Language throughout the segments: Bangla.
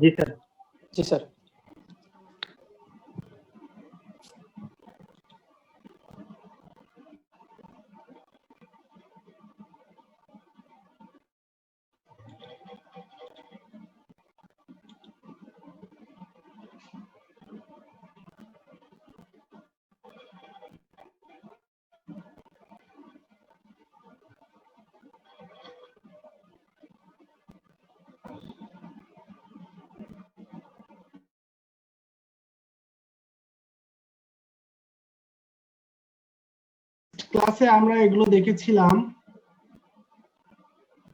जी सर। जी सर। ক্লাসে আমরা এগুলো দেখেছিলাম,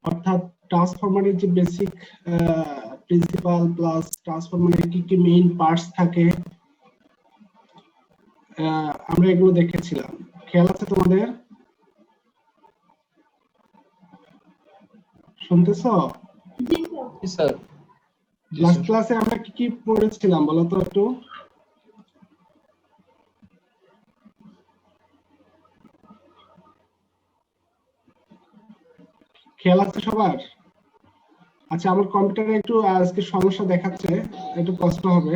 অর্থাৎ ট্রান্সফরমারের যে বেসিক প্রিন্সিপাল প্লাস ট্রান্সফরমারের কি কি মেইন পার্টস থাকে, আমরা এগুলো দেখেছিলাম। খেয়াল আছে তোমাদের? শুনতেছো? জি স্যার। লাস্ট ক্লাসে আমরা কি কি পড়েছিলাম বলো তো একটু? খেয়াল আছে সবার? আচ্ছা, আমার কম্পিউটারে একটু আজকে সমস্যা দেখাচ্ছে, একটু কষ্ট হবে।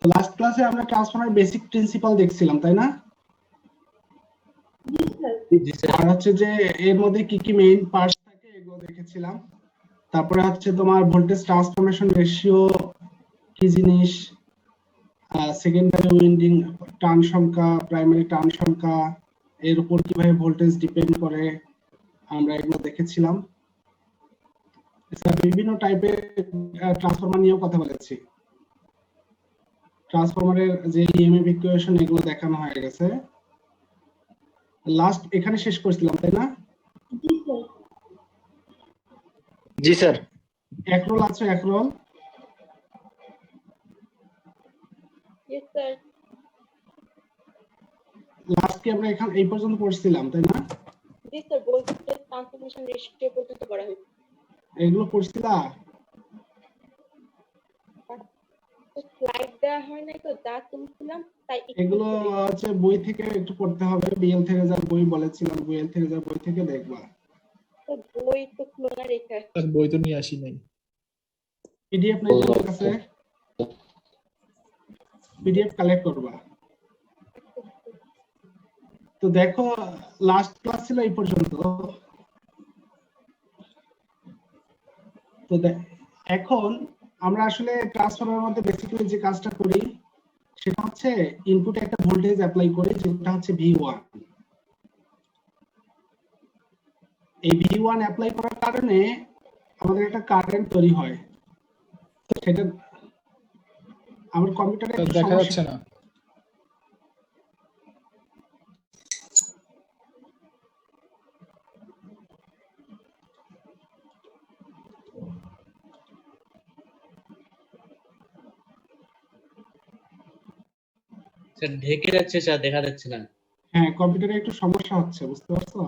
লাস্ট ক্লাসে আমরা ট্রান্সফরমার বেসিক প্রিন্সিপাল দেখছিলাম, তাই না? জি স্যার। আর হচ্ছে যে এর মধ্যে কি কি মেইন পার্টস থাকে এগুলো দেখেছিলাম। তারপরে হচ্ছে তোমার ভোল্টেজ ট্রান্সফরমেশন রেশিও কি জিনিস, সেকেন্ডারি উইন্ডিং টার্ন সংখ্যা, প্রাইমারি টার্ন সংখ্যা, এর উপর কিভাবে ভোল্টেজ ডিপেন্ড করে, আমরা এগুলো দেখেছিলাম। বিভিন্ন টাইপের ট্রান্সফরমার নিয়েও কথা বলেছি। ট্রান্সফরমারের যে ইএমএফ ইকুয়েশন এগুলো দেখানো হয়ে গেছে। লাস্ট এখানে শেষ করেছিলাম, তাই না? জি স্যার। এক রোল আছে, এক রোল। Yes, sir. লাস্ট কি আমরা এখানে এই পর্যন্ত পড়ছিলাম, তাই না? Yes, sir. Voltage transformation ratio পর্যন্ত করা হয়েছে। এগুলো পড়ছিলা? স্লাইড দেওয়া হয় নাই তো, যা তুলছিলাম তাই এগুলো হচ্ছে বই থেকে একটু পড়তে হবে। বিএল থেকে যার বই বলেছিলাম, বিএল থেকে যার বই থেকে দেখবা। বই তো খোলা রেখে আসছি। স্যার বই তো নিয়ে আসি নাই। পিডিএফ নাই তোমার কাছে? পিডিএফ কালেক্ট করবা। তো দেখো, লাস্ট ক্লাস ছিল এই পর্যন্ত। তো এখন আমরা আসলে ট্রান্সফরমারের মধ্যে বেসিক্যালি যে কাজটা করি সেটা হচ্ছে ইনপুটে একটা ভোল্টেজ অ্যাপ্লাই করি, যেটা হচ্ছে V1। এই V1 অ্যাপ্লাই করার কারণে আমাদের একটা কারেন্ট তৈরি হয়। সেটা আমার কম্পিউটারে দেখা যাচ্ছে না। স্যার ঢেকে যাচ্ছে স্যার, দেখা যাচ্ছে না। হ্যাঁ, কম্পিউটারে একটু সমস্যা হচ্ছে, বুঝতে পারছো?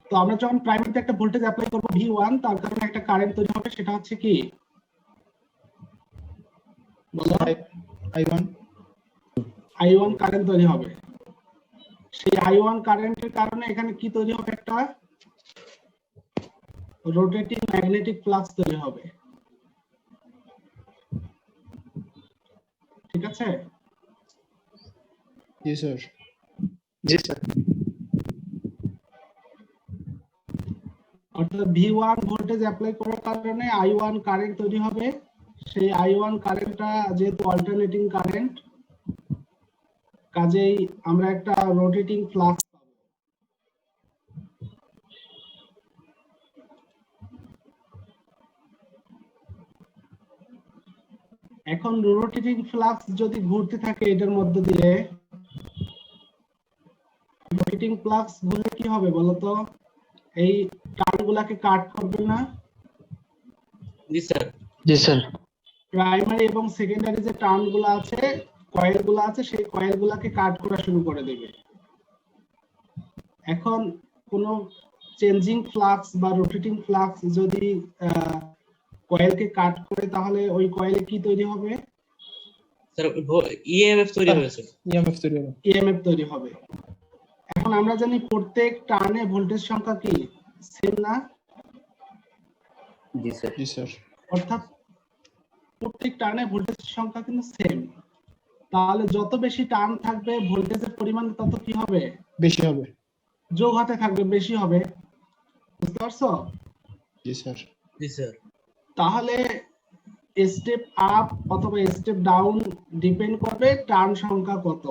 তো আমরা যখন প্রাইমারিতে একটা ভোল্টেজ অ্যাপ্লাই করব V1, তার কারণে একটা কারেন্ট তৈরি হবে, সেটা হচ্ছে কি বলো? I1 I1 কারেন্ট তৈরি হবে। সেই I1 কারেন্টের কারণে এখানে কি তৈরি হবে? একটা রোটেটিং ম্যাগনেটিক ফ্লাক্স তৈরি হবে। ঠিক আছে? জি স্যার। জি স্যার। অর্থাৎ V1 ভোল্টেজ অ্যাপ্লাই করার কারণে I1 কারেন্ট তৈরি হবে। সেই I1 কারেন্টটা যেহেতু অল্টারনেটিং কারেন্ট, কাজেই আমরা একটা রোটেটিং ফ্লাক্স পাবো। এখন রোটেটিং ফ্লাক্স যদি ঘুরতে থাকে এটার মধ্য দিয়ে, রোটেটিং ফ্লাক্স ঘুরলে কি হবে বলতো? এই টার্নগুলোকে কাট করবে না? জি স্যার। জি স্যার। প্রাইমারি এবং সেকেন্ডারি যে টার্নগুলো আছে, কয়েলগুলো আছে, সেই কয়েলগুলোকে কাট করা শুরু করে দেবে। এখন কোন চেঞ্জিং ফ্লাক্স বা রোটেটিং ফ্লাক্স যদি কয়েলকে কাট করে তাহলে ওই কয়েলে কি তৈরি হবে? স্যার ইএমএফ তৈরি হবে স্যার। ইএমএফ তৈরি হবে। ইএমএফ তৈরি হবে। এখন আমরা জানি প্রত্যেক টার্নে ভোল্টেজ সংখ্যা কি সেম না? জি স্যার। জি স্যার। অর্থাৎ প্রত্যেক টার্নে ভোল্টেজ সংখ্যা কিন্তু সেম। তাহলে যত বেশি টার্ন থাকবে ভোল্টেজের পরিমাণ তত কি হবে? বেশি হবে। যোগ হতে থাকবে, বেশি হবে। বুঝতে পারছো? জি স্যার। জি স্যার। তাহলে স্টেপ আপ অথবা স্টেপ ডাউন ডিপেন্ড করবে টার্ন সংখ্যা কত।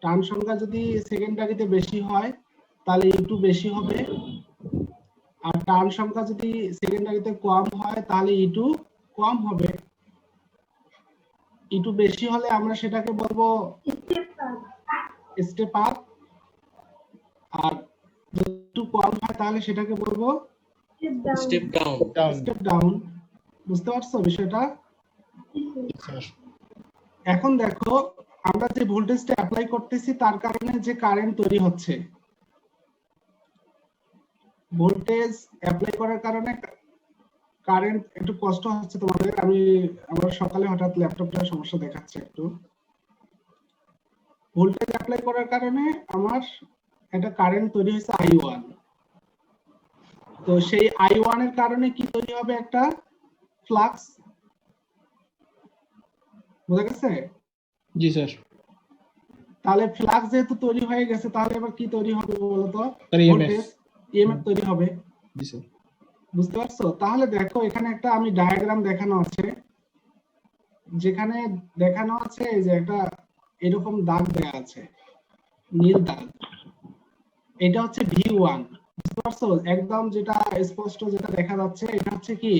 টার্ন সংখ্যা যদি সেকেন্ডারিতে বেশি হয় তাহলে ইটু বেশি হবে, আর টার্ন সংখ্যা যদি সেকেন্ডারিতে কম হয় তাহলে ইটু কম হবে। ইটু বেশি হলে আমরা সেটাকে বলবো স্টেপ আপ, আর যদি একটু কম হয় তাহলে সেটাকে বলবো স্টেপ ডাউন। Step down. বুঝতে পারছো বিষয়টা? জি স্যার। এখন দেখো আমরা যে ভোল্টেজটা অ্যাপ্লাই করতেছি তার কারণে যে কারেন্ট তৈরি হচ্ছে, ভোল্টেজ অ্যাপ্লাই করার কারণে কারেন্ট একটু কষ্ট হচ্ছে তোমাদের। আমার সকালে হঠাৎ ল্যাপটপটা সমস্যা দেখাচ্ছে একটু। ভোল্টেজ অ্যাপ্লাই করার কারণে আমার একটা কারেন্ট তৈরি হয়েছে I1। তো সেই I1 এর কারণে কি তৈরি হবে? একটা ফ্লাক্স। বুঝা গেছে? জি স্যার। তাহলে ফ্লাক্স যেহেতু তৈরি হয়ে গেছে তাহলে এবার কি তৈরি হবে বলতো? ইএমএফ। ইএমএফ তৈরি হবে। জি স্যার। বুঝতে পারছো? তাহলে দেখো এখানে একটা আমি ডায়াগ্রাম দেখানো আছে, যেখানে দেখানো আছে এই যে একটা এরকম দাগ দেয়া আছে, নীল দাগ। এটা হচ্ছে V1। বুঝতে পারছো? একদম যেটা স্পষ্ট যেটা দেখা যাচ্ছে এটা হচ্ছে কি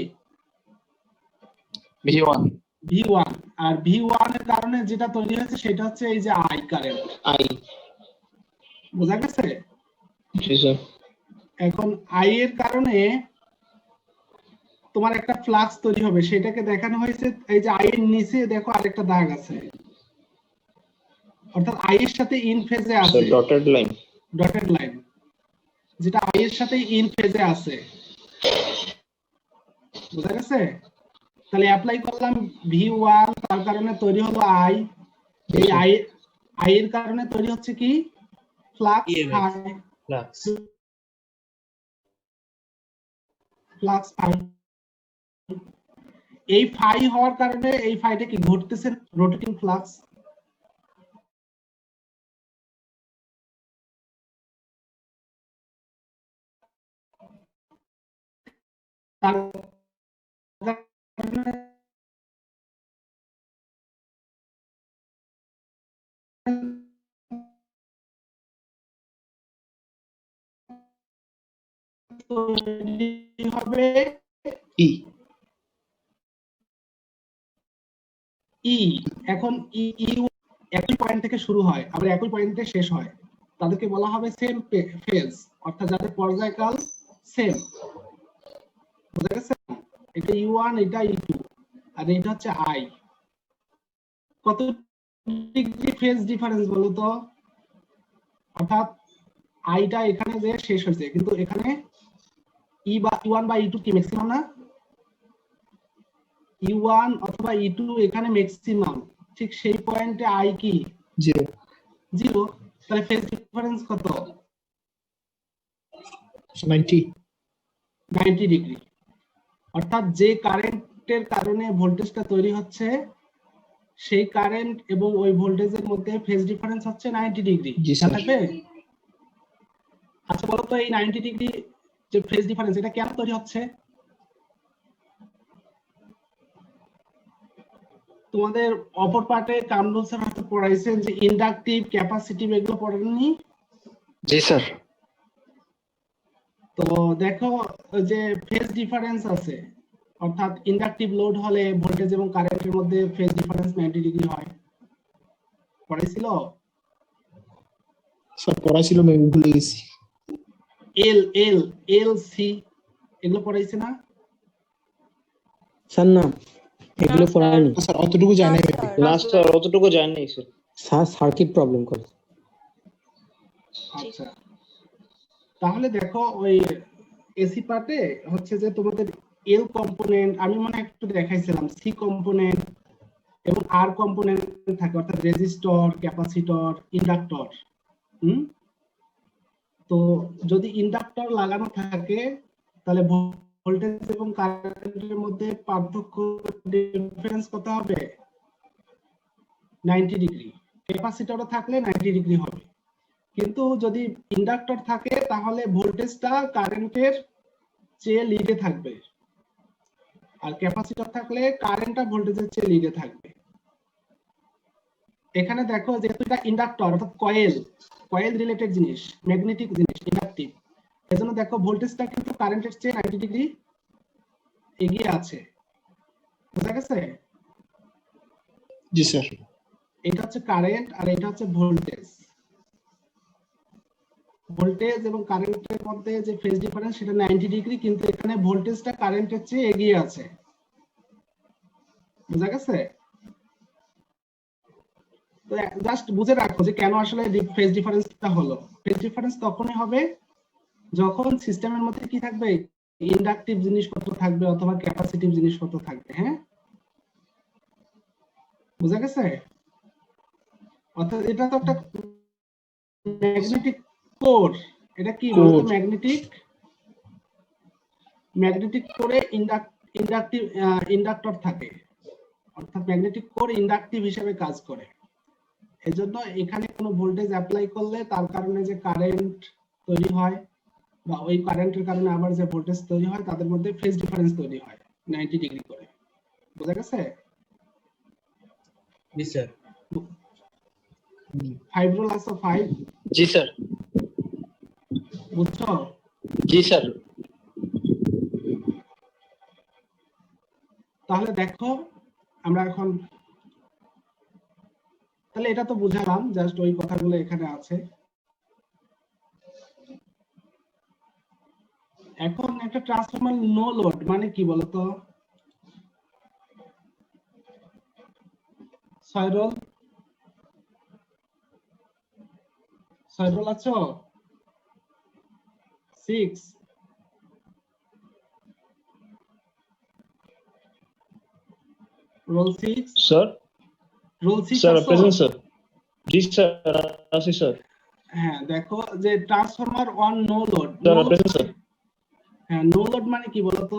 V1। V1। আর V1 এর কারণে যেটা তৈরি হয়েছে সেটা হচ্ছে এই যে I কারেন্ট। আই। বুঝা গেছে? জি স্যার। এখন I এর কারণে তোমার একটা ফ্লাক্স তৈরি হবে, সেটাকে দেখানো হয়েছে এই যে I এর নিচে দেখো আরেকটা দাগ আছে, অর্থাৎ I এর সাথে ইন ফেজে আছে ডটেড লাইন। ডটেড লাইন যেটা I এর সাথে ইন ফেজে আছে। বুঝা গেছে? তাহলে অ্যাপ্লাই করলাম V1, তার কারণে তৈরি হলো I। এই I এর কারণে তৈরি হচ্ছে কি ফ্লাক্স, ফ্লাক্স। Flux phi. এই ফাই হওয়ার কারণে এই ফাইটা কি ঘটতেছে? Rotating flux. তার কারণে তৈরি হবে ই। ই। এখন ই একই পয়েন্ট থেকে শুরু হয় আবার একই পয়েন্টে শেষ হয়, তাদেরকে বলা হবে সেম ফেজ, অর্থাৎ যাদের পর্যায়কাল সেম। বুঝা গেছে? এটা U1, এটা U2, আর এটা হচ্ছে I। কত ডিগ্রি ফেজ ডিফারেন্স বলো তো? অর্থাৎ আইটা এখানে যে শেষ হয়েছে, কিন্তু এখানে U1 বা U2 কি ম্যাক্সিমাম না? U1 অথবা U2 এখানে ম্যাক্সিমাম, ঠিক সেই পয়েন্টে I কি 0। তাহলে ফেজ ডিফারেন্স কত? 90 ডিগ্রি। অর্থাৎ যে কারেন্টের কারণে ভোল্টেজটা তৈরি হচ্ছে সেই কারেন্ট এবং ওই ভোল্টেজের মধ্যে ফেজ ডিফারেন্স হচ্ছে 90 ডিগ্রি। থাকবে? আচ্ছা বলো তো এই 90 ডিগ্রি যে ফেজ ডিফারেন্স এটা কেন তৈরি হচ্ছে? তোমাদের অপর পার্টে কামরুল স্যার হয়তো পড়াইছেন যে ইন্ডাকটিভ, ক্যাপাসিটিভ, এগুলো পড়েননি? জি স্যার। তো দেখো যে ফেজ ডিফারেন্স আছে, অর্থাৎ ইন্ডাকটিভ লোড হলে ভোল্টেজ এবং কারেন্টের মধ্যে ফেজ ডিফারেন্স 90 ডিগ্রি হয়। পড়াইছিল? স্যার পড়াইছিল, আমি ভুলে গেছি। এল সি এগুলো পড়াইছে না স্যার? না, এগুলো পড়ায়নি স্যার। অতটুকু জানি না স্যার, অতটুকু জানি স্যার। সার্কিট প্রবলেম করে। আচ্ছা তাহলে দেখো ওই এসি পার্টে হচ্ছে যে তোমাদের এল কম্পোনেন্ট আমি মনে হয় একটু দেখাইছিলাম, সি কম্পোনেন্ট এবং আর কম্পোনেন্ট থাকে, অর্থাৎ রেজিস্টর, ক্যাপাসিটর, ইন্ডাক্টর। তো যদি ইন্ডাক্টর লাগানো থাকে তাহলে ভোল্টেজ এবং কারেন্টের মধ্যে পার্থক্য ডিফারেন্স কত হবে? 90 ডিগ্রি। ক্যাপাসিটরও থাকলে 90 ডিগ্রি হবে। কিন্তু যদি ইন্ডাক্টর থাকে তাহলে ভোল্টেজটা কারেন্টের চেয়ে লিডে থাকবে, আর ক্যাপাসিটর থাকলে কারেন্টটা ভোল্টেজের চেয়ে লিডে থাকবে। এখানে দেখো যেহেতু এটা ইন্ডাক্টর অর্থাৎ কয়েল রিলেটেড জিনিস, ম্যাগনেটিক জিনিস, ইন্ডাকটিভ, এজন্য দেখো ভোল্টেজটা কিন্তু কারেন্টের চেয়ে 90 ডিগ্রি এগিয়ে আছে। বুঝা গেছে? জি স্যার। এটা হচ্ছে কারেন্ট আর এটা হচ্ছে ভোল্টেজ। ভোল্টেজ এবং কারেন্টের মধ্যে যে ফেজ ডিফারেন্স সেটা 90 ডিগ্রি, কিন্তু এখানে ভোল্টেজটা কারেন্টের চেয়ে এগিয়ে আছে। বুঝা গেছে? তো জাস্ট বুঝে রাখো যে কেন আসলে ফেজ ডিফারেন্সটা হলো। ফেজ ডিফারেন্স তখনই হবে যখন সিস্টেমের মধ্যে কি থাকবে, ইন্ডাকটিভ জিনিসপত্র থাকবে অথবা ক্যাপাসিটিভ জিনিসপত্র থাকবে। হ্যাঁ, বুঝা গেছে? অর্থাৎ এটা তো একটা ম্যাগনেটিক কোর, এটা কি বলতো? ম্যাগনেটিক কোরে ইন্ডাক্টর থাকে, অর্থাৎ ম্যাগনেটিক কোর ইন্ডাকটিভ হিসেবে কাজ করে। এজন্য এখানে কোনো ভোল্টেজ অ্যাপ্লাই করলে তার কারণে যে কারেন্ট তৈরি হয় বা ওই কারেন্টের কারণে আবার যে ভোল্টেজ তৈরি হয় তাদের মধ্যে ফেজ ডিফারেন্স তৈরি হয় 90 ডিগ্রি করে। বুঝা গেছে? জি স্যার। 5 রুল আছে 5। জি স্যার। বুঝছো? জি স্যার। তাহলে দেখো আমরা এখন তাহলে এটা তো বুঝালাম, জাস্ট ওই কথাগুলো এখানে আছে। এখন একটা ট্রান্সফরমার নো লোড মানে কি বলতো? সয়রল আছো? 6 রোল 6 স্যার। রোল 6 স্যার আছো? Present sir. জি স্যার আছি স্যার। হ্যাঁ, দেখো যে transformer on no load. Sir present sir. হ্যাঁ, নো লোড মানে কি বলতো?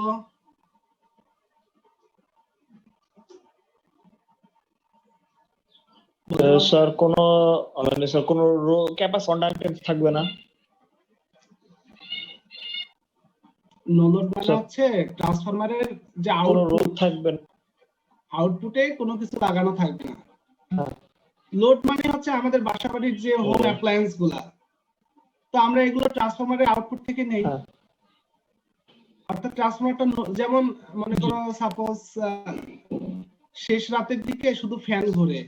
স্যার কোন মানে স্যার কোন ক্যাপাস কন্ডাক্টেন্স থাকবে না। নো লোড মানে হচ্ছে ট্রান্সফরমারের যে কোন রোধ আউটপুট থাকবে না। আউটপুটে কোনো কিছু লাগানো থাকবে না। হ্যাঁ। লোড মানে হচ্ছে আমাদের বাসাবাড়ির যে হোম অ্যাপ্লায়েন্স গুলা, তো আমরা এগুলো ট্রান্সফরমারের আউটপুট থেকে নেই। হ্যাঁ। অর্থাৎ ট্রান্সফরমারটা যেমন মনে করো সাপোজ শেষ রাতের দিকে শুধু ফ্যান ঘুরে,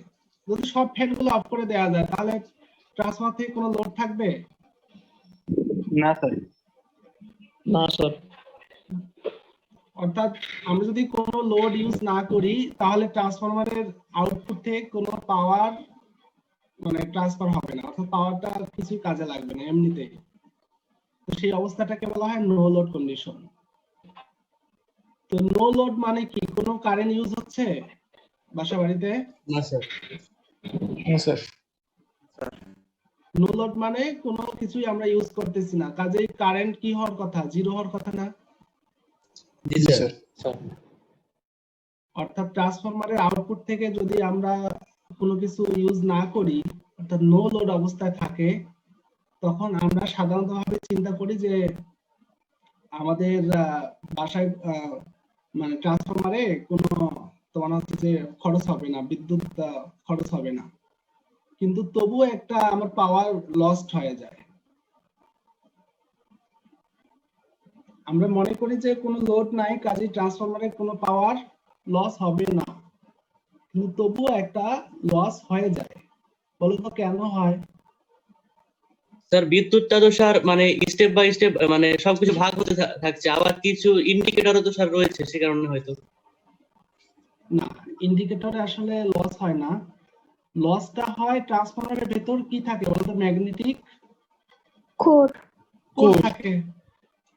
যদি সব ফ্যান গুলো অফ করে দেওয়া যায় তাহলে ট্রান্সফরমার থেকে কোনো লোড থাকবে না স্যার। না স্যার। অর্থাৎ আমরা যদি কোনো লোড ইউজ না করি তাহলে ট্রান্সফরমারের আউটপুট থেকে কোনো পাওয়ার মানে ট্রান্সফার হবে না, অর্থাৎ পাওয়ারটা কিছুই কাজে লাগবে না এমনিতেই। তো সেই অবস্থাটাকে বলা হয় নো লোড কন্ডিশন। তো নো লোড মানে কি? কোনো কারেন্ট ইউজ হচ্ছে বাসা বাড়িতে? না স্যার। হ্যাঁ স্যার। নো লোড মানে কোনো কিছুই আমরা ইউজ করতেছি না, কাজেই কারেন্ট কি হওয়ার কথা? জিরো হওয়ার কথা না? জি জি স্যার। স্যার। অর্থাৎ ট্রান্সফরমারের আউটপুট থেকে যদি আমরা কোনো কিছু ইউজ না করি, অর্থাৎ নো লোড অবস্থায় থাকে, তখন আমরা সাধারণতভাবে চিন্তা করি যে আমাদের বাসায় মানে ট্রান্সফরমারে কোনো তোমার হচ্ছে যে খরচ হবে না, বিদ্যুৎ খরচ হবে না, কিন্তু তবুও একটা আমার পাওয়ার লস্ট হয়ে যায়। আমরা মনে করি যে কোনো লোড নাই, কাজেই ট্রান্সফরমারে কোনো পাওয়ার লস হবে না, কিন্তু তবুও একটা লস হয়ে যায়। বলো তো কেন হয়? স্যার বিদ্যুৎটা তো স্যার মানে স্টেপ বাই স্টেপ মানে সবকিছু ভাগ হতে থাকছে, আবার কিছু ইন্ডিকেটরও তো স্যার রয়েছে, সে কারণে হয়তো। না, ইন্ডিকেটরে আসলে লস হয় না। লসটা হয় ট্রান্সফরমারের ভেতর কি থাকে বলতো? Magnetic core. Core Core. থাকে।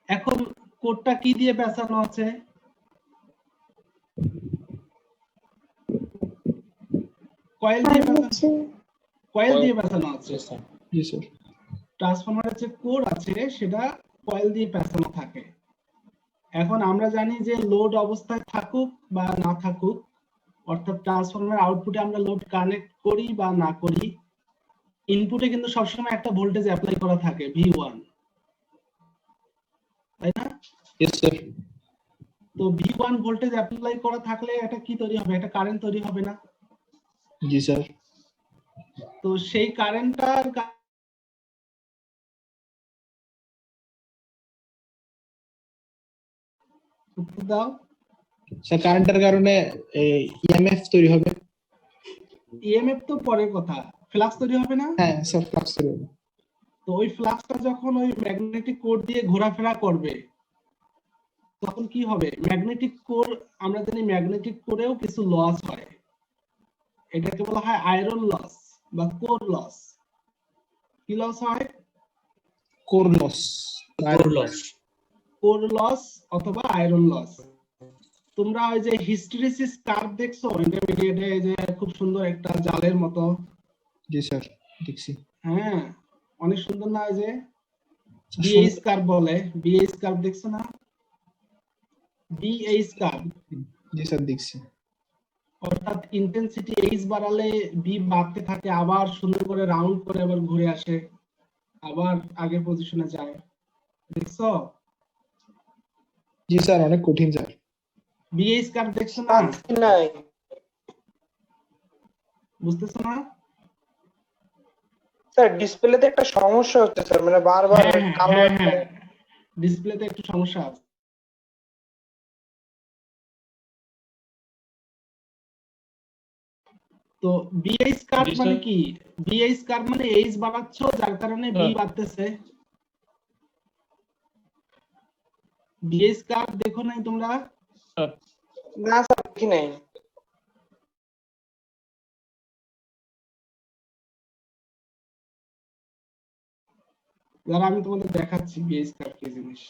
এখন কোরটা কি দিয়ে পেঁচানো আছে? কয়েল দিয়ে পেঁচানো, কয়েল দিয়ে পেঁচানো আছে। জি স্যার। ট্রান্সফরমারের যে কোর আছে সেটা কয়েল দিয়ে পেঁচানো থাকে। এখন আমরা জানি যে লোড অবস্থায় থাকুক বা না থাকুক, অর্থাৎ ট্রান্সফরমার আউটপুটে আমরা লোড কানেক্ট করি বা না করি, ইনপুটে কিন্তু সবসময় একটা ভোল্টেজ অ্যাপ্লাই করা থাকে V1, তাই না? Yes sir. তো V1 ভোল্টেজ অ্যাপ্লাই করা থাকলে এটা কি তৈরি হবে? একটা কারেন্ট তৈরি হবে না? জি স্যার। তো সেই কারেন্টটার উত্তর দাও। স্যার কারেন্টের কারণে ইএমএফ তৈরি হবে। ইএমএফ তো পরের কথা, ফ্লাক্স তৈরি হবে না? হ্যাঁ স্যার, ফ্লাক্স তৈরি হবে। তো ওই ফ্লাক্সটা যখন ওই ম্যাগনেটিক কোর দিয়ে ঘোরাফেরা করবে তখন কি হবে? ম্যাগনেটিক কোর, আমরা জানি ম্যাগনেটিক কোরেও কিছু লস হয়, এটাকে বলা হয় আয়রন লস বা কোর লস। কি লস হয়? Core loss. Core loss. Core loss অথবা আয়রন লস। তোমরা ওই যে হিস্টেরিসিস কার্ভ দেখছো ইন্টারমিডিয়েটে, যে খুব সুন্দর একটা জালের মতো? জি স্যার, দেখছি। হ্যাঁ, অনেক সুন্দর না? ওই যে বিএইচ কার্ভ বলে, বিএইচ কার্ভ দেখছো না? বিএইচ কার্ভ, জি স্যার দেখছি। অর্থাৎ ইন্টেন্সিটি এইচ বাড়ালে বি বাড়তে থাকে, আবার সুন্দর করে রাউন্ড করে আবার ঘুরে আসে, আবার আগের পজিশনে যায়। দেখছো? জি স্যার, অনেক কঠিন স্যার। বিএইচ কার্ভ দেখছো না? নাই বুঝতেছো না? স্যার, ডিসপ্লেতে একটা সমস্যা হচ্ছে স্যার, মানে বারবার কালো একটা ডিসপ্লেতে একটু সমস্যা আছে। তো বিএইচ কার্ভ মানে কি? বিএইচ কার্ভ মানে এইচ বাড়াচ্ছ যার কারণে বি বাড়তেছে। বিএইচ কার্ভ দেখো নাই তোমরা? না স্যার, দেখি নাই। যারা আমি তোমাদের দেখাচ্ছি বিএইচ কার্ভ কি জিনিস।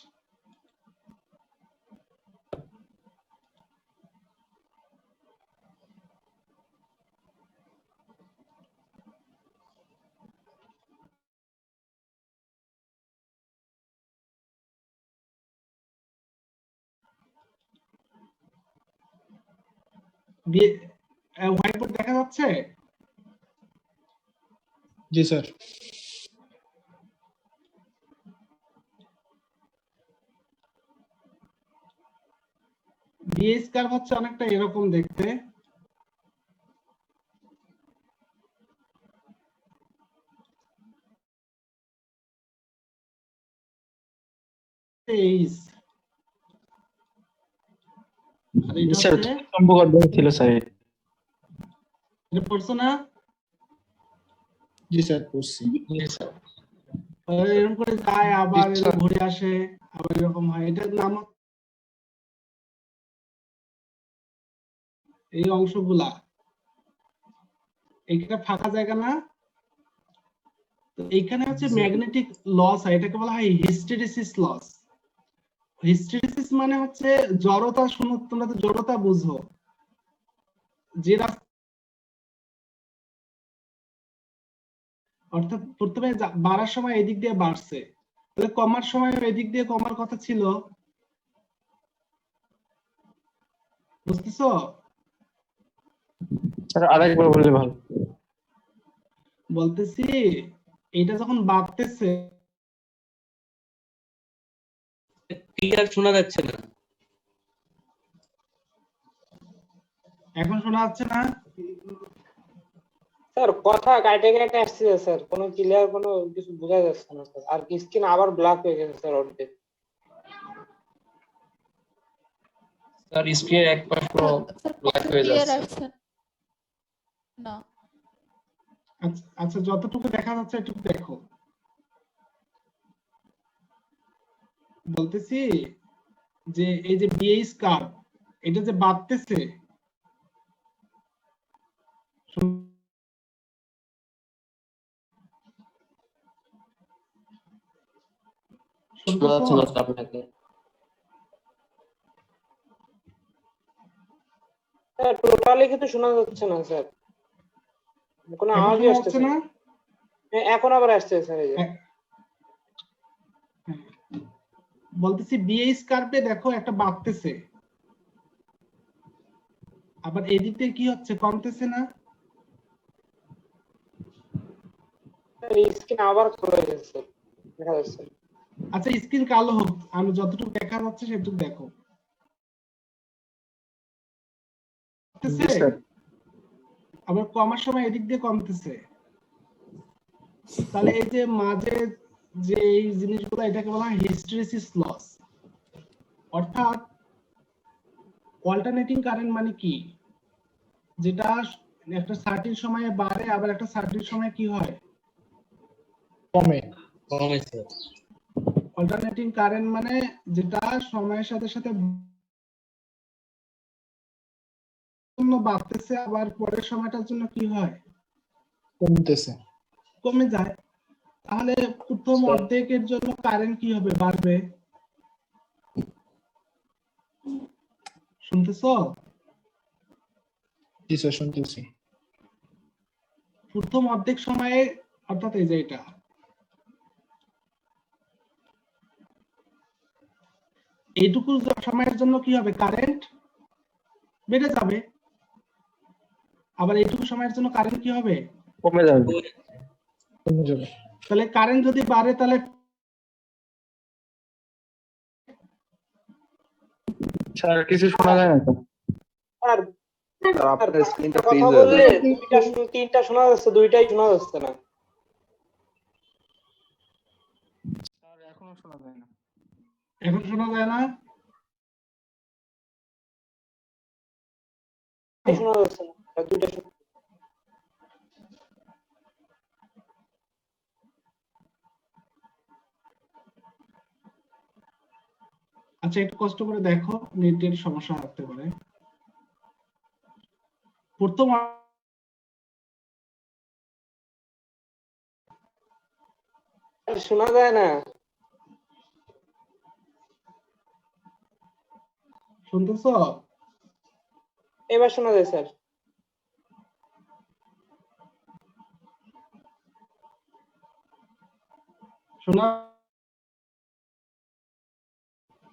হোয়াইট বোর্ড দেখা যাচ্ছে? জি স্যার। বিএইচ কার্ভ হচ্ছে অনেকটা এরকম দেখতে। এইচ আর এটা স্যার হচ্ছে, সম্পর্ক ছিল স্যার। এটা পড়ছো না? জি স্যার, পড়ছি। এরকম করে যায় আবার এরকম ঘুরে আসে, আবার এরকম হয়। এটার নাম এই অংশগুলা, এইখানে ফাঁকা জায়গা না? তো এইখানে হচ্ছে ম্যাগনেটিক লস হয়, এটাকে বলা হয় হিস্টেরিসিস লস। হিস্টেরিসিস মানে হচ্ছে জড়তা। শুনো, তোমরা তো জড়তা বুঝো, যে অর্থাৎ প্রথমে বাড়ার সময় এদিক দিয়ে বাড়ছে, তাহলে কমার সময় এদিক দিয়ে কমার কথা ছিল। বুঝতেছো? স্যার আরেকবার বললে ভালো। বলতেছি এটা যখন বাড়তেছে, ক্লিয়ার শোনা যাচ্ছে না। এখন শোনা যাচ্ছে না? স্যার কথা কাটে কাটে আসছে স্যার, কোনো ক্লিয়ার কোনো কিছু বোঝা যাচ্ছে না স্যার। আর স্ক্রিন আবার ব্ল্যাক হয়ে গেছে স্যার অর্ধেক। স্যার স্ক্রিনের এক পাশ পুরো ব্ল্যাক হয়ে যাচ্ছে। না। আচ্ছা, যতটুকু দেখা যাচ্ছে একটু দেখো। বলতেছি যে এই যে বিএইচ কার্ভ, এটা যে বাড়তেছে, শোনা যাচ্ছে না স্যার আপনাকে। স্যার টোটালি কিন্তু শোনা যাচ্ছে না স্যার, কোনো এখন আওয়াজই শোনা আসছে যাচ্ছে না। না? হ্যাঁ, এখন আবার আসছে স্যার, এই যে হ্যাঁ। বলতেছি বিএস কার্ভে দেখো একটা বাড়তেছে, আবার এদিকে কি হচ্ছে, কমতেছে না? স্ক্রিন আবার খোলা গেছে, দেখা যাচ্ছে না। আচ্ছা স্ক্রিন কালো হোক, আমি যতটুকু দেখা যাচ্ছে সেটুকু দেখো। জি স্যার। আবার কমার সময় এদিক দিয়ে কমতেছে, তাহলে এই যে মাঝে যে এই জিনিসগুলো, এটাকে বলা হয় হিস্টেরিসিস লস। অর্থাৎ অল্টারনেটিং কারেন্ট মানে কি, যেটা একটা সার্টেন সময়ে বাড়ে আবার একটা সার্টেন সময় কি হয়, কমে। কমে স্যার। অল্টারনেটিং কারেন্ট মানে যেটা সময়ের সাথে সাথে জন্য বাড়তেছে আবার পরের সময়টার জন্য কি হয়, কমতেছে। কমে যায়। তাহলে প্রথম অর্ধেকের জন্য কারেন্ট কি হবে, বাড়বে। শুনতেছো? জি স্যার শুনতেছি। প্রথম অর্ধেক সময়ে, অর্থাৎ এই যে এটা, এইটুকু সময়ের জন্য কি হবে, কারেন্ট বেড়ে যাবে। আবার এইটুকু সময়ের জন্য কারেন্ট কি হবে, কমে যাবে। কমে যাবে। তাহলে কারেন্ট যদি বাড়ে তাহলে স্যার কিছু শোনা যায় না তো। আর স্যার আপনার স্ক্রিনটা কথা ফ্রিজ হয়ে বললে যাচ্ছে। তিনটা শোনা যাচ্ছে, দুইটাই শোনা যাচ্ছে না। স্যার এখনো শোনা যায় না। এখন শোনা যায় না? শোনা যাচ্ছে না, আর দুইটা আচ্ছা একটু কষ্ট করে দেখো, নেটের সমস্যা থাকতে পারে। প্রথম শোনা যায় না। শুনতেছো? এবার শোনা যায় স্যার। শোনা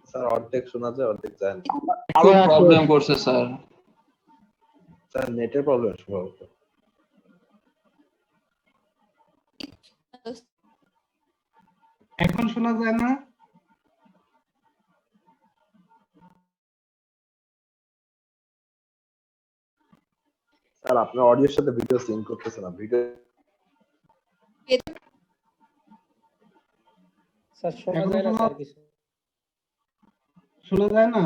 স্যার অর্ধেক শোনা যায়, অর্ধেক যায় না। খুব প্রবলেম করছে স্যার। স্যার নেটের প্রবলেম সম্ভবত। এখন শোনা যায় না? স্যার আপনার অডিওর সাথে ভিডিও সিঙ্ক করতেছে না, ভিডিও স্যার শোনা এখন যায় না শোনা- স্যার কিছু। শোনা যায় না?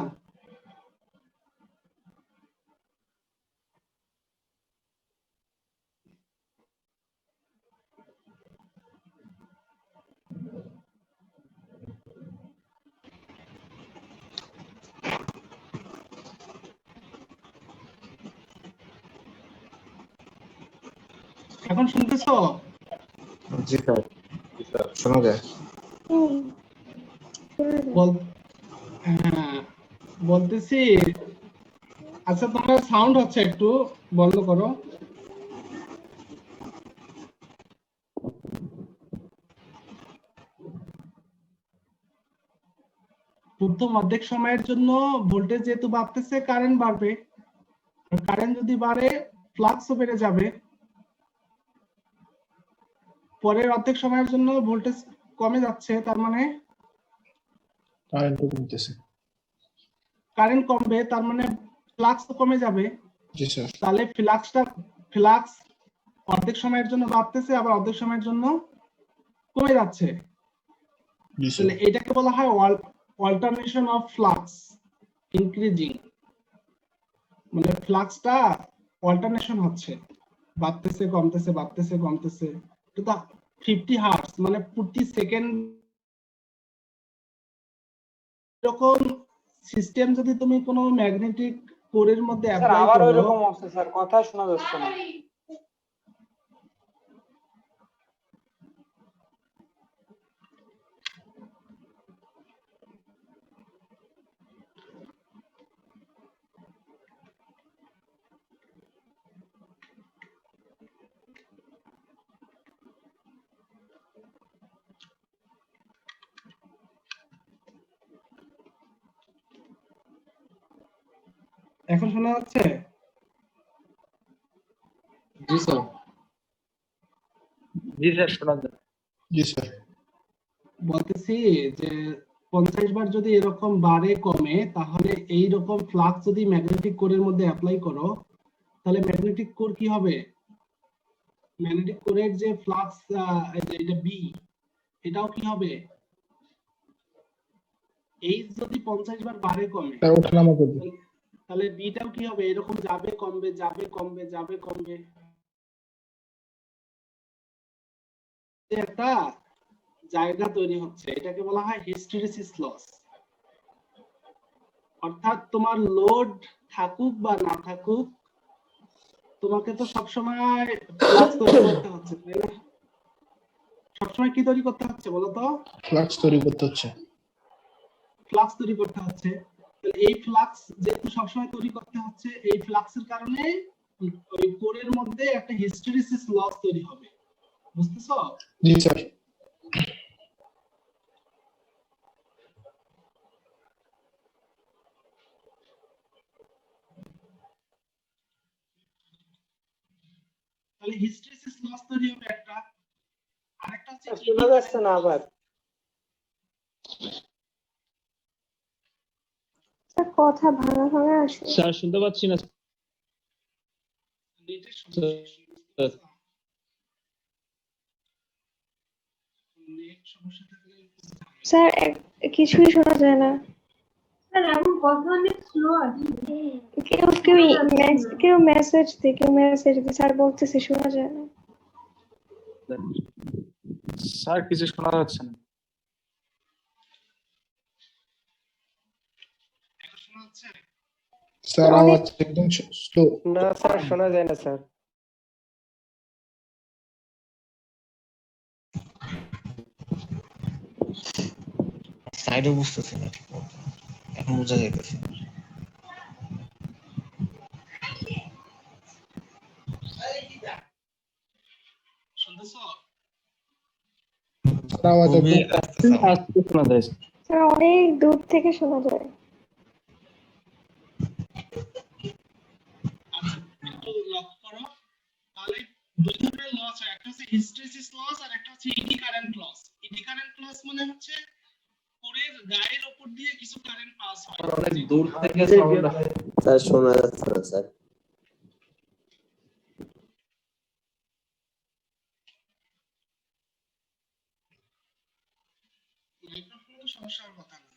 এখন শুনতেছো? জি স্যার, জি স্যার শোনা যায়। হ্যাঁ, বলতেছি, আচ্ছা তোমার সাউন্ড হচ্ছে, একটু বন্ধ করো। প্রথম অর্ধেক সময়ের জন্য ভোল্টেজ যেহেতু বাড়তেছে, কারেন্ট বাড়বে। আর কারেন্ট যদি বাড়ে, ফ্লাক্সও বেড়ে যাবে। পরের অর্ধেক সময়ের জন্য ভোল্টেজ কমে যাচ্ছে, তার মানে কারেন্ট কমতেছে। কারেন্ট কমবে, তার মানে ফ্লাক্সও কমে যাবে। জি স্যার। তাহলে ফ্লাক্স অর্ধেক সময়ের জন্য বাড়তেছে, আবার অর্ধেক সময়ের জন্য কমে যাচ্ছে। জি স্যার। তাহলে এটাকে বলা হয় অল্টারনেশন অফ ফ্লাক্স ইনক্রিজিং, মানে ফ্লাক্সটা অল্টারনেশন হচ্ছে, বাড়তেছে কমতেছে, বাড়তেছে কমতেছে। তো 50 হার্টজ মানে প্রতি সেকেন্ড। এরকম সিস্টেম যদি তুমি কোনো ম্যাগনেটিক কোরের মধ্যে স্যার অ্যাপ্লাই আবার করো, ওইরকম হচ্ছে স্যার, কথা শোনা যাচ্ছে না। এখন শোনা যাচ্ছে? জি স্যার। জি স্যার শোনা যায়। জি স্যার। বলতেছি যে 50 বার যদি এরকম বাড়ে কমে, তাহলে এই রকম ফ্লাক্স যদি ম্যাগনেটিক কোরের মধ্যে অ্যাপ্লাই করো, তাহলে ম্যাগনেটিক কোর কি হবে? ম্যাগনেটিক কোরের যে ফ্লাক্স, এটা বি, এটাও কি হবে? এই যদি 50 বার বাড়ে কমে, স্যার ওঠানামা করবে। তাহলে বিটাও কি হবে? এরকম যাবে কমবে, যাবে কমবে, যাবে কমবে, একটা জায়গা তৈরি হচ্ছে। এটাকে বলা হয় হিস্টেরিসিস লস। অর্থাৎ তোমার লোড থাকুক বা না থাকুক, তোমাকে তো সবসময় ফ্লাক্স তৈরি করতে হচ্ছে, তাই না? সবসময় কি তৈরি করতে হচ্ছে বলো তো? ফ্লাক্স তৈরি করতে হচ্ছে। ফ্লাক্স তৈরি করতে হচ্ছে। তাহলে এই ফ্লাক্স যেহেতু সবসময় তৈরি করতে হচ্ছে, এই ফ্লাক্সের কারণে ওই কোরের মধ্যে একটা হিস্টেরিসিস লস তৈরি হবে। বুঝতেছো? জি স্যার। তাহলে হিস্টেরিসিস লস তৈরি হবে একটা। আরেকটা হচ্ছে শোনা যাচ্ছে না আবার। কথা ভাঙা ভাঙা আসে। স্যার শুনতে পাচ্ছি না। নেটের সমস্যা। নেট সমস্যা থাকলে স্যার কিছুই শোনা যায় না। স্যার এখন কথা অনেক স্লো আছে। কেউ মেসেজ দিয়ে স্যার বলতেছে শোনা যায় না। স্যার কিছু শোনা যাচ্ছে না। এখন শোনা যাচ্ছে? স্যার আওয়াজ একদম স্লো। না স্যার শোনা যায় না স্যার। সাইডে বুঝতেছি না ঠিক মতো, এখন বোঝা যাইতেছে। শুনতেছো? স্যার আওয়াজ খুবই একদম আস্তে sound। আস্তে শোনা যায়। স্যার অনেক দূর থেকে শোনা যায়। আচ্ছা, একটু লক্ষ্য করো। তাহলে দুই ধরনের লস হয়, একটা হচ্ছে হিস্টেরিসিস লস আর একটা হচ্ছে eddy current loss. Eddy current loss মানে হচ্ছে কোরের গায়ের উপর দিয়ে কিছু কারেন্ট পাস হয়। অনেক দূর থেকে সাউন্ড স্যার শোনা যাচ্ছে না স্যার। মাইক্রোফোনে তো সমস্যা হওয়ার কথা না।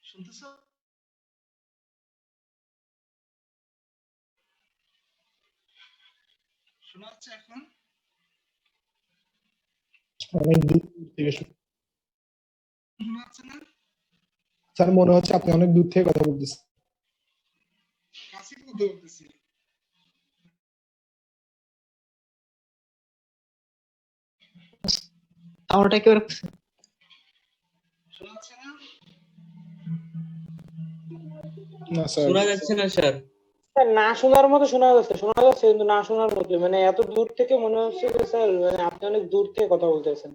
শুনতেছো? শোনা যাচ্ছে এখন? অনেক দূর থেকে শোনা যাচ্ছে না? স্যার মনে হচ্ছে আপনি অনেক দূর থেকে কথা বলতেছেন। কাছে কথা বলতেছি। আমারটা কি শোনা যাচ্ছে না? না স্যার। শোনা যাচ্ছে না স্যার? স্যার না শোনার মতো শোনা যাচ্ছে কিন্তু না শোনার মতো, মানে এত দূর থেকে মনে হচ্ছে যে স্যার মানে আপনি অনেক দূর থেকে কথা বলতেছেন।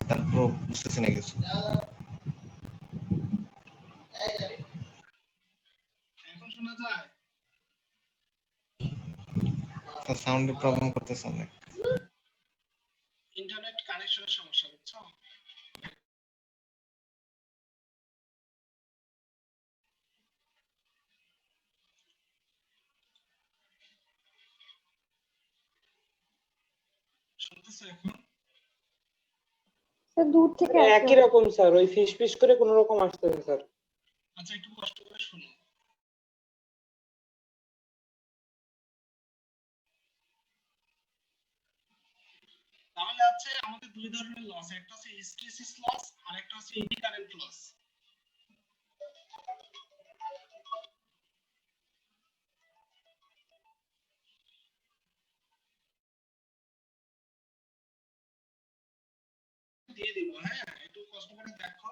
তারপর বুঝতেছি না কিছু। এখন শোনা যায়? সাউন্ডের প্রবলেম করতেছে অনেক। ইন্টারনেট কানেকশনের সমস্যা, বুঝছো? শুনতেছো এখন? স্যার দূর থেকে মানে আসে। একই রকম স্যার, ওই ফিস ফিস করে কোন রকম আসতেছে স্যার। আচ্ছা, একটু কষ্ট করে শোনো। তাহলে আছে আমাদের দুই ধরনের লস, একটা হচ্ছে হিস্টেরিসিস লস আর একটা হচ্ছে ইডি কারেন্ট লস। দিয়ে দিব, হ্যাঁ একটু কষ্ট করে দেখো।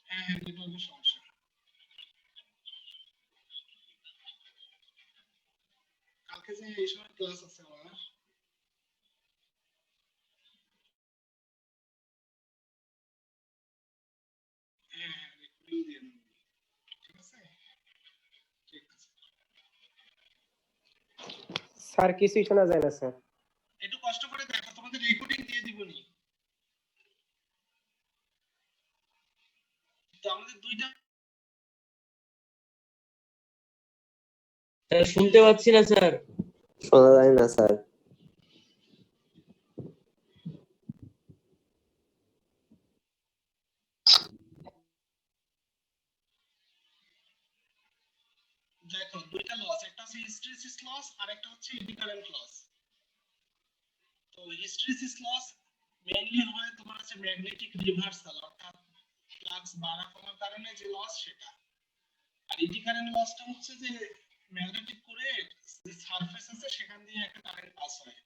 হ্যাঁ হ্যাঁ, নেটওয়ার্কের সমস্যা। কালকে কালকে যে এই সময় ক্লাস আছে আমার, হ্যাঁ রেকর্ডিং দিয়ে নেব, ঠিক আছে? ঠিক আছে, স্যার কিছুই শোনা যায় না স্যার। একটু কষ্ট করে দেখো, তোমাদের রেকর্ডিং দিয়ে দিবনি। তো আমাদের দুইটা স্যার শুনতে পাচ্ছি না স্যার। শোনা যায় না স্যার। দেখো দুইটা লস, একটা হচ্ছে হিস্টেরিসিস লস আর একটা হচ্ছে এডি কারেন্ট লস। তো হিস্টেরিসিস লস মেইনলি হয় তোমার হচ্ছে ম্যাগনেটিক রিভার্সাল, অর্থাৎ ফ্লাক্স বাড়া কমার কারণে যে লস সেটা। আর এডি কারেন্ট লসটা হচ্ছে যে ম্যাগনেটিক করে যে সারফেস আছে সেখান দিয়ে একটা কারেন্ট পাস হয়,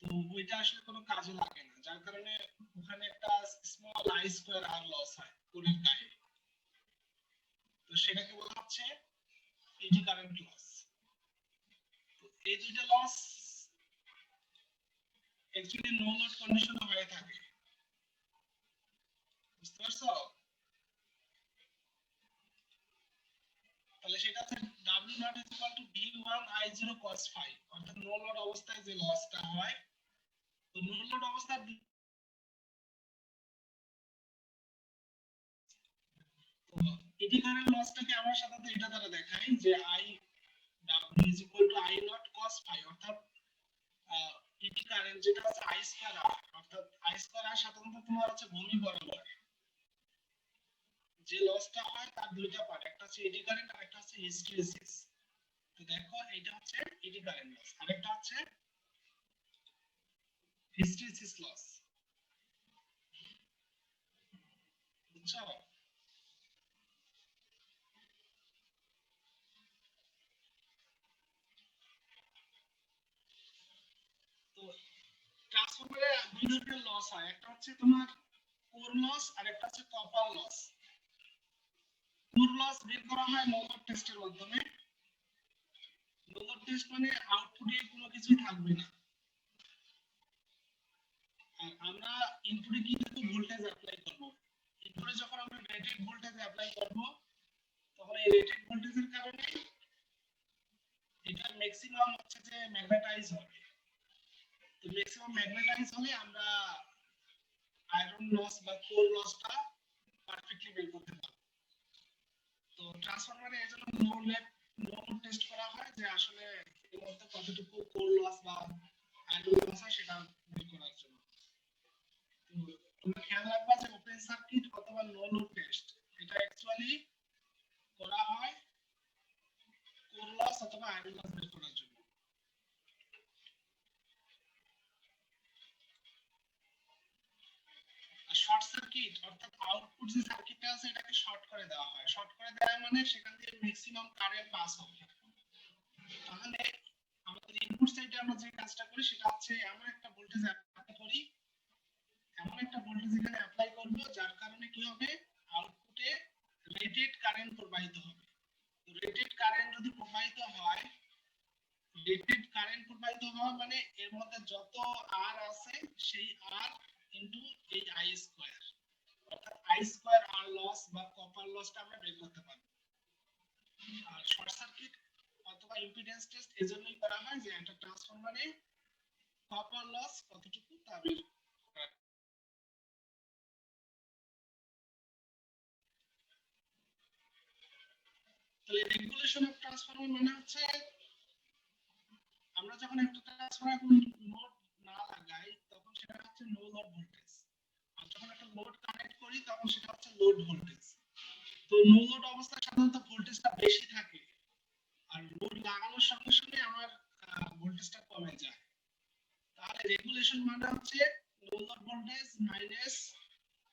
তো ওইটা আসলে কোনো কাজে লাগে না, যার কারণে ওখানে একটা small I square R loss হয় কোরের গায়ে। তো সেটাকে বলা হচ্ছে এডি কারেন্ট লস। তো এই দুইটা লস অ্যাকচুয়ালি নো লোড কন্ডিশনে হয়ে থাকে, বুঝতে পারছো? তাহলে সেটা হচ্ছে W0 B1I0 cos phi, অর্থাৎ নো লোড অবস্থায় যে লসটা হয়। তো নো লোড অবস্থায় এডি কারেন্ট লসটাকে আমরা সাধারণত এটা দ্বারা দেখাই যে I W I0 cos phi, অর্থাৎ এডি কারেন্ট যেটা হচ্ছে I স্কয়ার R, অর্থাৎ I স্কয়ার R সাধারণত তোমার হচ্ছে ভূমি বরাবর যে লসটা হয় তার দুইটা পার্ট, একটা হচ্ছে এডি কারেন্ট আর একটা হচ্ছে হিস্টেরিসিস। তো দেখো এটা হচ্ছে এডি কারেন্ট লস আর একটা হচ্ছে হিস্টেরিসিস লস, বুঝছো? তো ট্রান্সফরমারে দুই ধরনের লস হয়, একটা হচ্ছে তোমার কোর লস আর একটা হচ্ছে কপার লস। কোর লস বের করা হয় নো লোড টেস্টের মাধ্যমে। নো লোড টেস্ট মানে আউটপুটে কোনো কিছুই থাকবে না, আর আমরা ইনপুটে কি করব, ভোল্টেজ অ্যাপ্লাই করব। ইনপুটে যখন আমরা রেটেড ভোল্টেজ অ্যাপ্লাই করব তখন এই রেটেড ভোল্টেজের কারণে এটা ম্যাক্সিমাম হচ্ছে যে ম্যাগনেটাইজ হবে। তো ম্যাক্সিমাম ম্যাগনেটাইজ হলে আমরা আয়রন লস বা কোর লসটা পারফেক্টলি বের করতে পারবো। তো ট্রান্সফরমারে এজন্য নো লোড টেস্ট করা হয় যে আসলে এর মধ্যে কতটুকু কোর লস বা আয়রন লস হয় সেটা বের করার জন্য। তো তোমরা খেয়াল রাখবা যে ওপেন সার্কিট অথবা নো লোড টেস্ট এটা অ্যাকচুয়ালি করা হয় কোর লস অথবা আয়রন লস বের করার জন্য। আর শর্ট সার্কিট অর্থাৎ আউটপুট যে সার্কিটটা আছে এটাকে শর্ট করে দেওয়া হয়। শর্ট করে দেওয়া মানে সেখান দিয়ে ম্যাক্সিমাম কারেন্ট পাস হবে। তাহলে আমাদের ইনপুট সাইডে আমরা যে কাজটা করি সেটা হচ্ছে এমন একটা ভোল্টেজ অ্যাপ্লাই করি, এমন একটা ভোল্টেজ এখানে অ্যাপ্লাই করব যার কারণে কি হবে, আউটপুটে রেটেড কারেন্ট প্রবাহিত হবে। তো রেটেড কারেন্ট যদি প্রবাহিত হয়, রেটেড কারেন্ট প্রবাহিত হওয়া মানে এর মধ্যে যত আর আছে সেই আর ইনটু এই আই স্কয়ার, অর্থাৎ আই স্কয়ার আর লস বা কপার লসটা আমরা বের করতে পারব। আর শর্ট সার্কিট অথবা ইম্পিডেন্স টেস্ট এজন্যই করা হয় যে একটা ট্রান্সফরমারে কপার লস কতটুকু তা বের করা। তাহলে রেগুলেশন অফ ট্রান্সফরমার মানে হচ্ছে আমরা যখন একটা ট্রান্সফরমারে কোনো লোড না লাগাই তখন সেটা হচ্ছে নো লোড ভোল্টেজ, আর যখন একটা লোড কানেক্ট করি তখন সেটা হচ্ছে লোড ভোল্টেজ। তো নো লোড অবস্থায় সাধারণত ভোল্টেজটা বেশি থাকে, আর লোড লাগানোর সঙ্গে সঙ্গে আমার ভোল্টেজটা কমে যায়। তাহলে রেগুলেশন মানে হচ্ছে no load voltage minus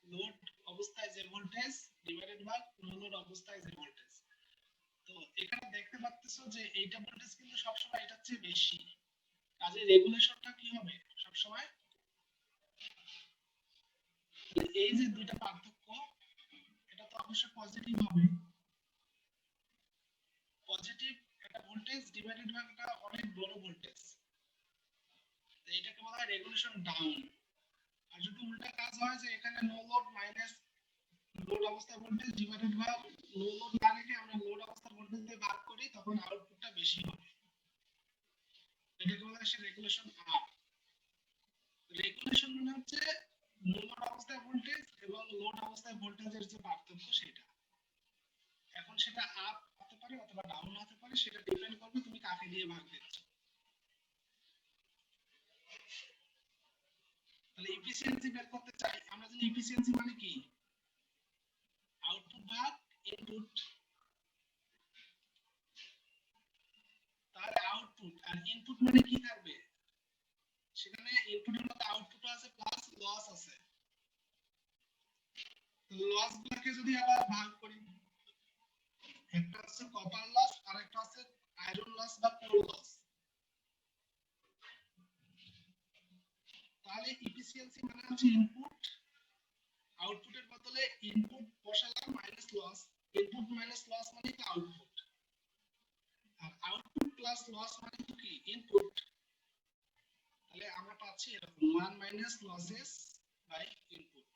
load অবস্থায় যে voltage divided by no load অবস্থায় যে ভোল্টেজ। তো এখানে দেখতে পাচ্ছেন যে এইটা ভোল্টেজ কিন্তু সবসময় এটার চেয়ে বেশি, কাজে রেগুলেশনটা কি হবে সবসময়, এই যে দুইটা পার্থক্য এটা তো অবশ্যই পজিটিভ হবে। পজিটিভ একটা ভোল্টেজ ডিভাইডেড ডিভাইডেড বাই একটা অনেক বড় ভোল্টেজ, এটাকে বলা হয় রেগুলেশন ডাউন। আর যদি উল্টা কাজ হয় যে এখানে নো লোড মাইনাস লোড অবস্থা voltage divided by no load না রেখে আমরা লোড অবস্থা ভোল্টেজ দিয়ে ভাগ করি, তখন আউটপুটটা বেশি হবে। এটাকে বলা হয় রেগুলেশন আপ। রেগুলেশন মানে হচ্ছে নো লোড অবস্থায় ভোল্টেজ এবং লোড অবস্থায় ভোল্টেজের যে পার্থক্য সেটা। এখন সেটা আপ হতে পারে অথবা ডাউন হতে পারে, সেটা ডিপেন্ড করবে তুমি কাকে দিয়ে ভাগ দিচ্ছ। তাহলে এফিসিয়েন্সি বের করতে চাই, আমরা জানি এফিসিয়েন্সি মানে কি, আউটপুট ভাগ ইনপুট। তাহলে আউটপুট আর ইনপুট মানে কি থাকবে, সেখানে ইনপুটের মধ্যে আউটপুট আছে প্লাস লস আছে। লস গুলোকে যদি আবার ভাগ করি, একটা আছে কপার লস আর একটা আছে আয়রন লস বা কোর লস। তাহলে এফিসিয়েন্সি মানে হচ্ছে ইনপুট, আউটপুটের বদলে ইনপুট বসালাম minus loss, input minus loss মানে কি আউটপুট, আর আউটপুট প্লাস লস মানে কি ইনপুট। তাহলে আমরা পাচ্ছি এরকম 1 মাইনাস লসেস বাই ইনপুট।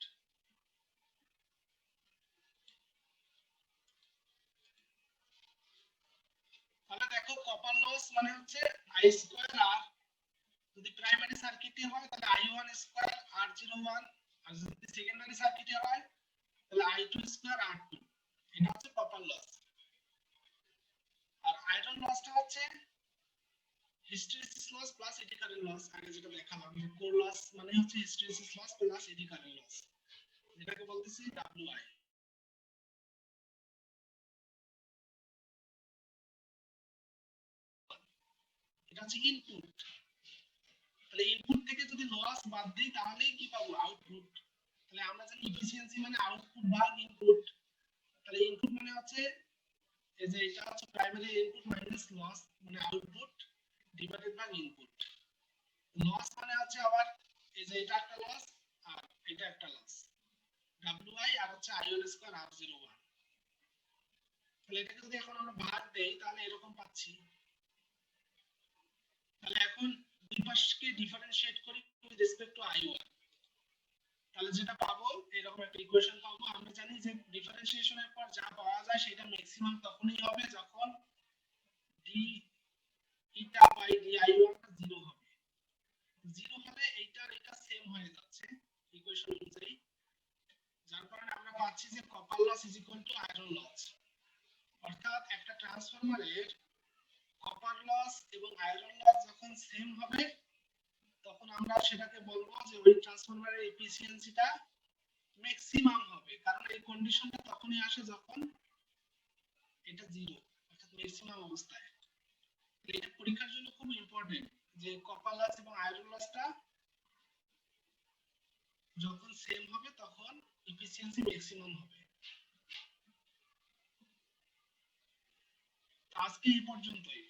তাহলে দেখো কপার লস মানে হচ্ছে I স্কয়ার R, যদি প্রাইমারি সার্কিটে হয় তাহলে I1 স্কয়ার R01, আর যদি সেকেন্ডারি সার্কিটে হয় তাহলে I2 স্কয়ার R2। এটা হচ্ছে কপার লস। আর আয়রন লসটা হচ্ছে hysteresis loss plus eddy current loss. আগে যেটা দেখালাম যে কোর লস মানে হচ্ছে hysteresis loss plus eddy current loss, যেটাকে বলতেছি WI। এটা হচ্ছে ইনপুট। তাহলে ইনপুট থেকে যদি লস বাদ দেই তাহলে কি পাবো, আউটপুট। তাহলে আমরা জানি এফিসিয়েন্সি মানে আউটপুট ভাগ ইনপুট। তাহলে ইনপুট মানে হচ্ছে এই যে এটা হচ্ছে প্রাইমারি ইনপুট মাইনাস লস মানে output divided by input. Loss মানে হচ্ছে আবার এই যে এটা একটা লস আর এটা একটা লস, WI আর হচ্ছে I1 স্কয়ার R01। তাহলে এটাকে যদি এখন আমরা ভাগ দেই তাহলে এরকম পাচ্ছি। তাহলে এখন দুই পাশকে ডিফারেনশিয়েট করি উইথ রেসপেক্ট টু I1, তাহলে যেটা পাবো এরকম একটা ইকুয়েশন পাবো। আমরা জানি যে ডিফারেনশিয়েশনের পর যা পাওয়া যায় সেটা ম্যাক্সিমাম তখনই হবে যখন d ইটা বাই di1 0 হবে। 0 হলে এইটার এটা সেম হয়ে যাচ্ছে ইকুয়েশন অনুযায়ী, যার কারণে আমরা পাচ্ছি যে copper loss is equal to iron loss. অর্থাৎ একটা ট্রান্সফরমারের কপার লস এবং আয়রন লস যখন সেম হবে তখন আমরা সেটাকে বলবো যে ওই ট্রান্সফরমারের এফিসিয়েন্সিটা ম্যাক্সিমাম হবে, কারণ এই কন্ডিশনটা তখনই আসে যখন এটা 0 অর্থাৎ ম্যাক্সিমাম অবস্থায়। এটা পরীক্ষার জন্য খুব ইম্পর্টেন্ট যে কপার লস এবং আয়রন লসটা যখন সেম হবে তখন এফিসিয়েন্সি ম্যাক্সিমাম হবে। আজকে এই পর্যন্তই।